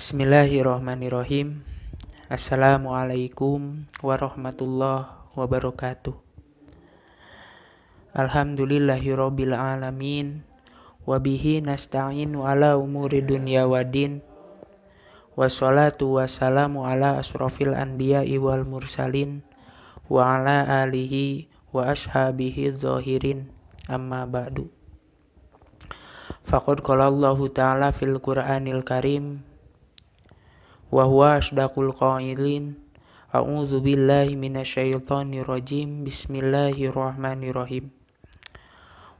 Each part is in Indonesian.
Bismillahirrahmanirrahim. Assalamualaikum warahmatullahi wabarakatuh. Alhamdulillahirabbil alamin. Wabihi nasta'inu ala umuri dunya waddin. Wassalatu wassalamu ala asrofil anbiya'i wal mursalin wa ala alihi wa ashabihi zahirin. Amma ba'du. Faqad qala Allahu ta'ala fil Qur'anil Karim wa huwa asdaqul qailin. A'udzu billahi minasyaitonir rajim. Bismillahirrahmanirrahim.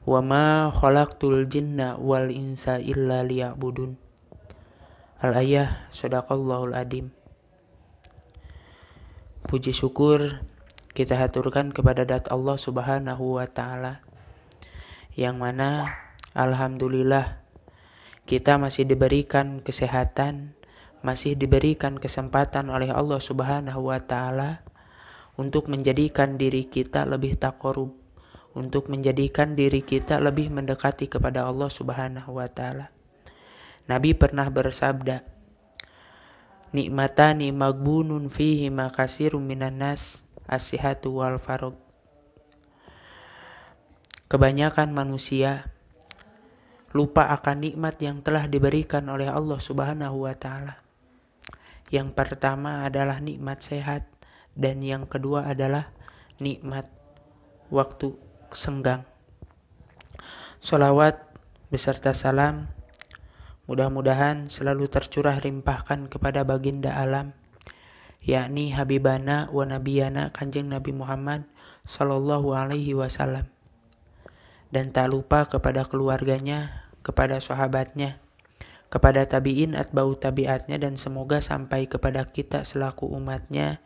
Wa ma khalaqtul jinna wal insa illa liya'budun. Al-ayah, sadaqallahul adim. Puji syukur kita haturkan kepada zat Allah Subhanahu wa taala, yang mana alhamdulillah kita masih diberikan kesehatan, masih diberikan kesempatan oleh Allah Subhanahu wa taala untuk menjadikan diri kita lebih taqarrub, untuk menjadikan diri kita lebih mendekati kepada Allah Subhanahu wa taala. Nabi pernah bersabda, "Nikmatani maghbunun fihi ma katsirun minan nas, as-sihhatu wal faragh." Kebanyakan manusia lupa akan nikmat yang telah diberikan oleh Allah Subhanahu wa taala. Yang pertama adalah nikmat sehat, dan yang kedua adalah nikmat waktu senggang. Sholawat beserta salam mudah-mudahan selalu tercurah limpahkan kepada baginda alam, yakni Habibana wa Nabiyana Kanjeng Nabi Muhammad sallallahu alaihi wasallam. Dan tak lupa kepada keluarganya, kepada sahabatnya, kepada tabi'in atba'u tabi'atnya, dan semoga sampai kepada kita selaku umatnya,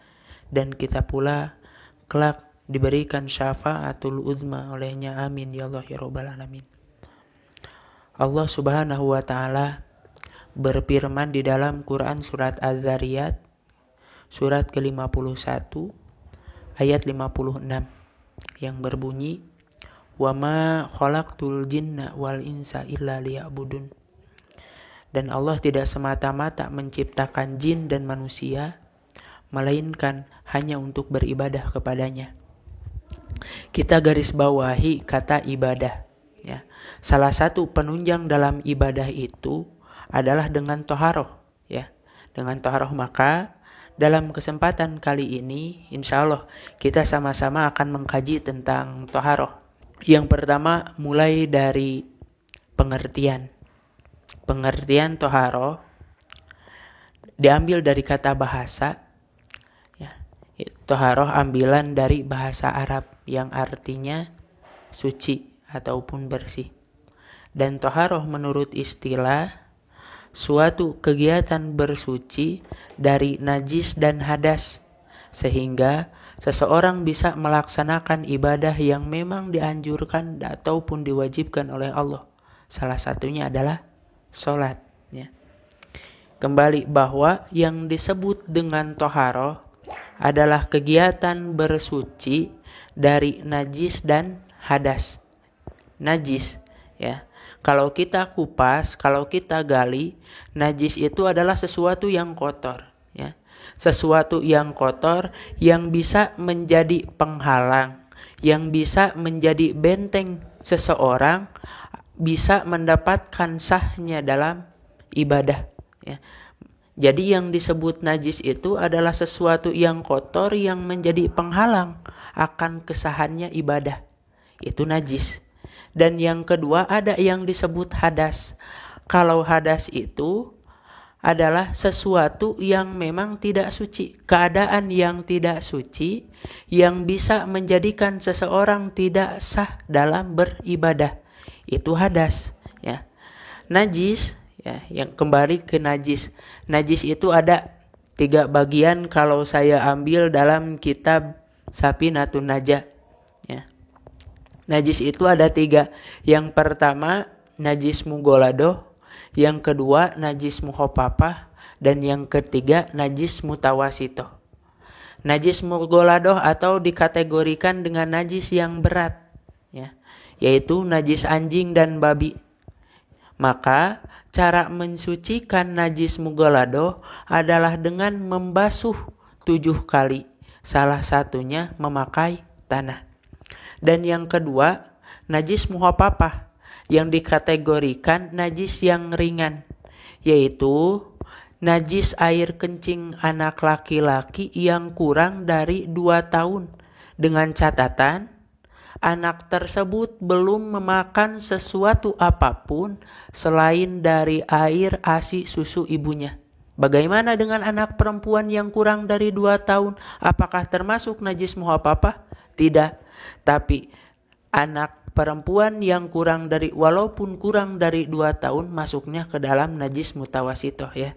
dan kita pula kelak diberikan syafaatul uzma olehnya. Amin ya Allah ya rabbal alamin. Allah Subhanahu wa taala berfirman di dalam Quran surat Az-Zariyat surat ke-51 ayat 56 yang berbunyi, "Wa ma khalaqtul jinna wal insa illa liya'budun." Dan Allah tidak semata-mata menciptakan jin dan manusia, melainkan hanya untuk beribadah kepadanya. Kita garis bawahi kata ibadah, ya. Salah satu penunjang dalam ibadah itu adalah dengan toharoh, ya. Dengan toharoh, maka dalam kesempatan kali ini insya Allah kita sama-sama akan mengkaji tentang toharoh. Yang pertama mulai dari pengertian. Pengertian toharoh diambil dari kata bahasa, ya. Toharoh ambilan dari bahasa Arab yang artinya suci ataupun bersih. Dan toharoh menurut istilah suatu kegiatan bersuci dari najis dan hadas, sehingga seseorang bisa melaksanakan ibadah yang memang dianjurkan ataupun diwajibkan oleh Allah. Salah satunya adalah sholat, ya. Kembali bahwa yang disebut dengan toharoh adalah kegiatan bersuci dari najis dan hadas. Najis, ya. Kalau kita kupas, kalau kita gali, najis itu adalah sesuatu yang kotor, ya. Sesuatu yang kotor yang bisa menjadi penghalang, yang bisa menjadi benteng seseorang bisa mendapatkan sahnya dalam ibadah, ya. Jadi yang disebut najis itu adalah sesuatu yang kotor yang menjadi penghalang akan kesahannya ibadah. Itu najis. Dan yang kedua ada yang disebut hadas. Kalau hadas itu adalah sesuatu yang memang tidak suci, keadaan yang tidak suci yang bisa menjadikan seseorang tidak sah dalam beribadah. Itu hadas, ya. Najis, ya, yang kembali ke najis. Najis itu ada 3 bagian kalau saya ambil dalam kitab Safinatun Najah, ya. Najis itu ada 3. Yang pertama najis mughaladoh, yang kedua najis mukhafafah, dan yang ketiga najis mutawasitoh. Najis mughaladoh atau dikategorikan dengan najis yang berat, ya, yaitu najis anjing dan babi. Maka cara mensucikan najis mughalladah adalah dengan membasuh 7 kali. Salah satunya memakai tanah. Dan yang kedua, najis muhafafah yang dikategorikan najis yang ringan, yaitu najis air kencing anak laki-laki yang kurang dari 2 tahun dengan catatan anak tersebut belum memakan sesuatu apapun selain dari air ASI susu ibunya. Bagaimana dengan anak perempuan yang kurang dari 2 tahun? Apakah termasuk najis muhafafah? Tidak. Tapi anak perempuan yang walaupun kurang dari 2 tahun masuknya ke dalam najis mutawasitoh ya.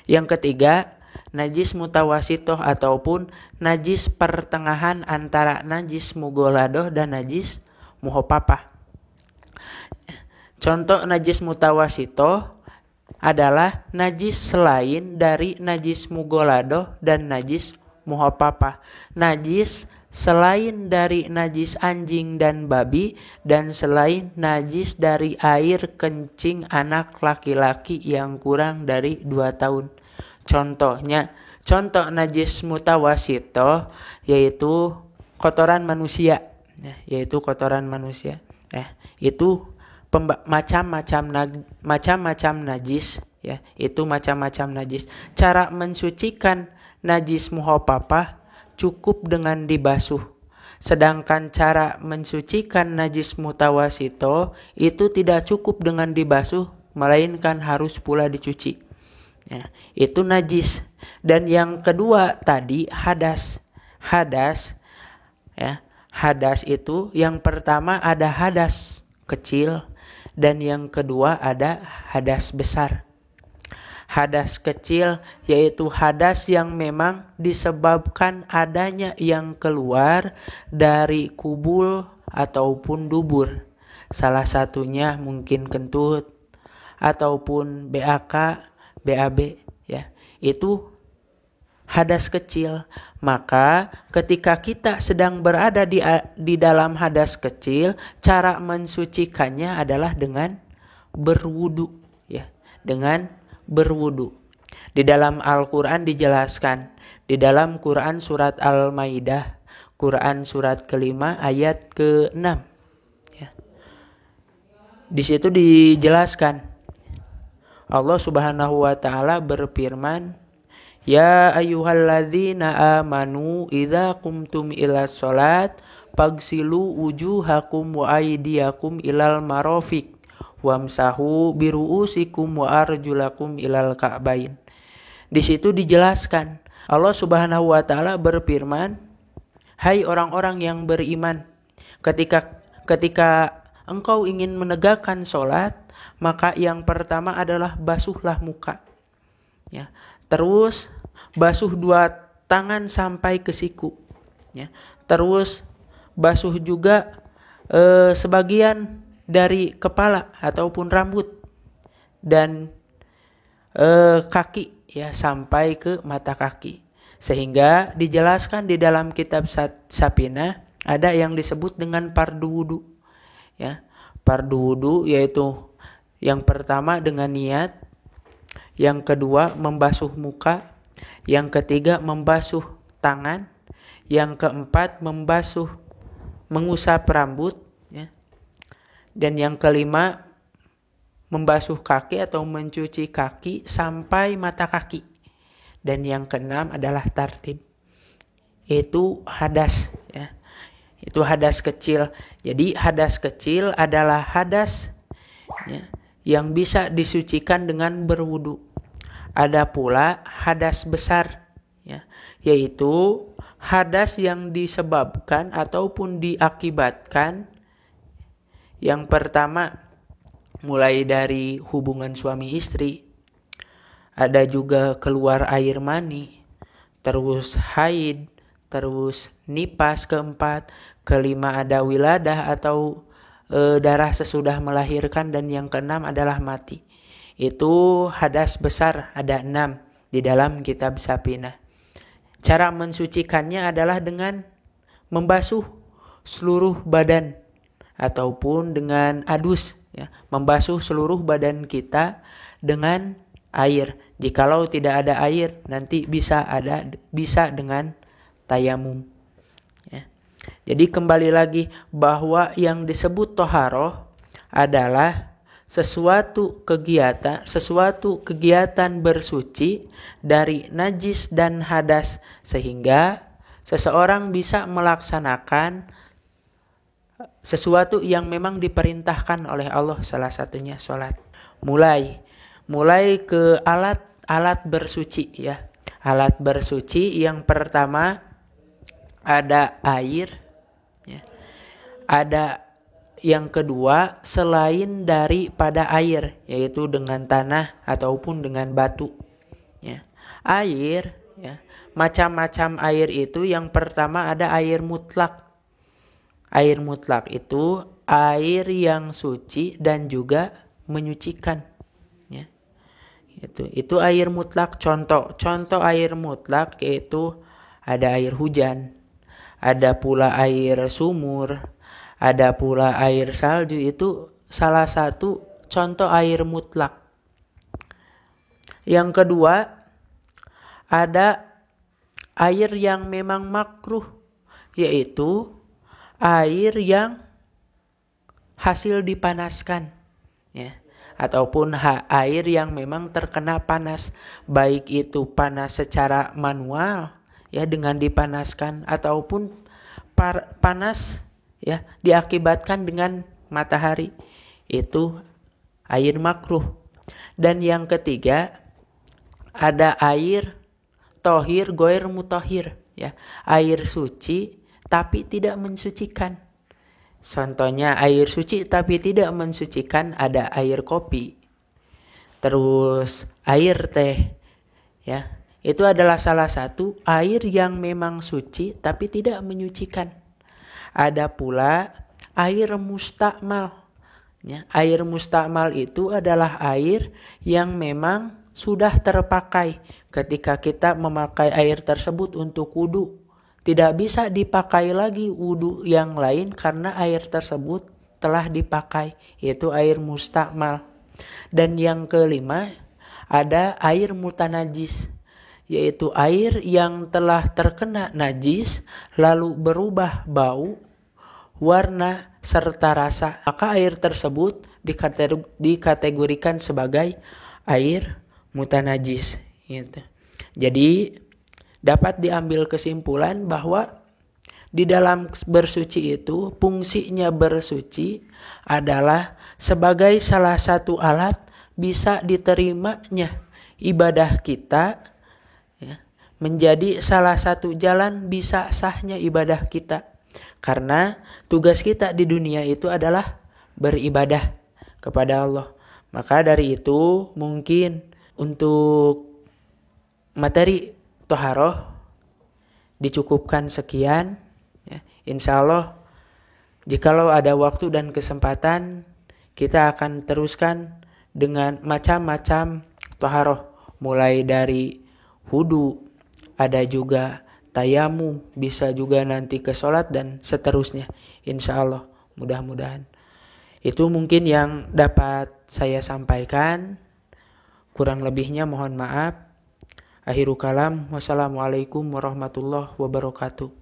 Yang ketiga, najis mutawasitoh ataupun najis pertengahan antara najis mughalladah dan najis muhafafah. Contoh najis mutawasitoh adalah najis selain dari najis mughalladah dan najis muhafafah. Najis selain dari najis anjing dan babi dan selain najis dari air kencing anak laki-laki yang kurang dari 2 tahun. Contoh najis mutawasitoh yaitu kotoran manusia. Itu macam-macam najis ya, itu macam-macam najis. Cara mensucikan najis muhafafah cukup dengan dibasuh. Sedangkan cara mensucikan najis mutawasitoh itu tidak cukup dengan dibasuh, melainkan harus pula dicuci. Ya, itu najis. Dan yang kedua tadi hadas. Hadas itu yang pertama ada hadas kecil dan yang kedua ada hadas besar. Hadas kecil yaitu hadas yang memang disebabkan adanya yang keluar dari kubul ataupun dubur. Salah satunya mungkin kentut ataupun BAK, BAB ya. Itu hadas kecil. Maka ketika kita sedang berada di dalam hadas kecil, cara mensucikannya adalah dengan berwudu ya, dengan berwudu. Di dalam Al-Quran dijelaskan, di dalam Quran surat Al-Maidah, Quran surat ke-5 ayat ke-6 ya. Di situ dijelaskan Allah Subhanahu wa taala berfirman, ya ayyuhalladzina amanu idza qumtum ilas salat fagsilu wujuhakum wa aydiyakum ilal marafiq wamsahu biruusikum wa arjulakum ilal ka'bain. Di situ dijelaskan Allah Subhanahu wa taala berfirman, hai orang-orang yang beriman, ketika engkau ingin menegakkan salat, maka yang pertama adalah basuhlah muka. Ya. Terus basuh 2 tangan sampai ke siku. Ya. Terus basuh juga sebagian dari kepala ataupun rambut dan kaki ya sampai ke mata kaki. Sehingga dijelaskan di dalam kitab Sapina ada yang disebut dengan fardu wudu. Ya, fardu wudu yaitu yang pertama dengan niat, yang kedua membasuh muka, yang ketiga membasuh tangan, yang keempat mengusap rambut ya. Dan yang kelima membasuh kaki atau mencuci kaki sampai mata kaki. Dan yang keenam adalah tartib. Itu hadas ya. Itu hadas kecil. Jadi hadas kecil adalah hadas ya, yang bisa disucikan dengan berwudu. Ada pula hadas besar ya, yaitu hadas yang disebabkan ataupun diakibatkan yang pertama mulai dari hubungan suami istri, ada juga keluar air mani, terus haid, terus nipas keempat, kelima ada wiladah atau darah sesudah melahirkan, dan yang keenam adalah mati. Itu hadas besar, ada 6 di dalam kitab Sapina. Cara mensucikannya adalah dengan membasuh seluruh badan ataupun dengan adus ya, membasuh seluruh badan kita dengan air. Jikalau tidak ada air, nanti bisa dengan tayamum. Ya. Jadi kembali lagi bahwa yang disebut toharoh adalah sesuatu kegiatan bersuci dari najis dan hadas, sehingga seseorang bisa melaksanakan sesuatu yang memang diperintahkan oleh Allah, salah satunya sholat. Mulai ke alat bersuci ya. Alat bersuci yang pertama ada air ya. Ada yang kedua selain daripada air, yaitu dengan tanah ataupun dengan batu ya. Air ya, macam-macam air itu yang pertama ada air mutlak. Air mutlak itu air yang suci dan juga menyucikan ya. Itu air mutlak. Contoh air mutlak yaitu ada air hujan, ada pula air sumur, ada pula air salju. Itu salah satu contoh air mutlak. Yang kedua, ada air yang memang makruh, yaitu air yang hasil dipanaskan ya, ataupun air yang memang terkena panas, baik itu panas secara manual ya dengan dipanaskan, ataupun panas ya diakibatkan dengan matahari. Itu air makruh. Dan yang ketiga ada air tohir goir mutahhir ya, air suci tapi tidak mensucikan. Contohnya air suci tapi tidak mensucikan ada air kopi, terus air teh ya. Itu adalah salah satu air yang memang suci tapi tidak menyucikan. Ada pula air mustakmal ya. Air mustakmal itu adalah air yang memang sudah terpakai. Ketika kita memakai air tersebut untuk wudu, tidak bisa dipakai lagi wudu yang lain karena air tersebut telah dipakai, yaitu air mustakmal. Dan yang kelima ada air mutanajis, yaitu air yang telah terkena najis lalu berubah bau, warna serta rasa. Maka air tersebut dikategorikan sebagai air mutanajis gitu. Jadi dapat diambil kesimpulan bahwa di dalam bersuci itu fungsinya bersuci adalah sebagai salah satu alat bisa diterimanya ibadah kita ya, menjadi salah satu jalan bisa sahnya ibadah kita. Karena tugas kita di dunia itu adalah beribadah kepada Allah. Maka dari itu mungkin untuk materi toharoh dicukupkan sekian ya. Insya Allah jikalau ada waktu dan kesempatan kita akan teruskan dengan macam-macam toharoh, mulai dari wudu, ada juga tayamum, bisa juga nanti ke sholat dan seterusnya. Insya Allah mudah-mudahan itu mungkin yang dapat saya sampaikan. Kurang lebihnya mohon maaf. Akhirul kalam, wassalamualaikum warahmatullahi wabarakatuh.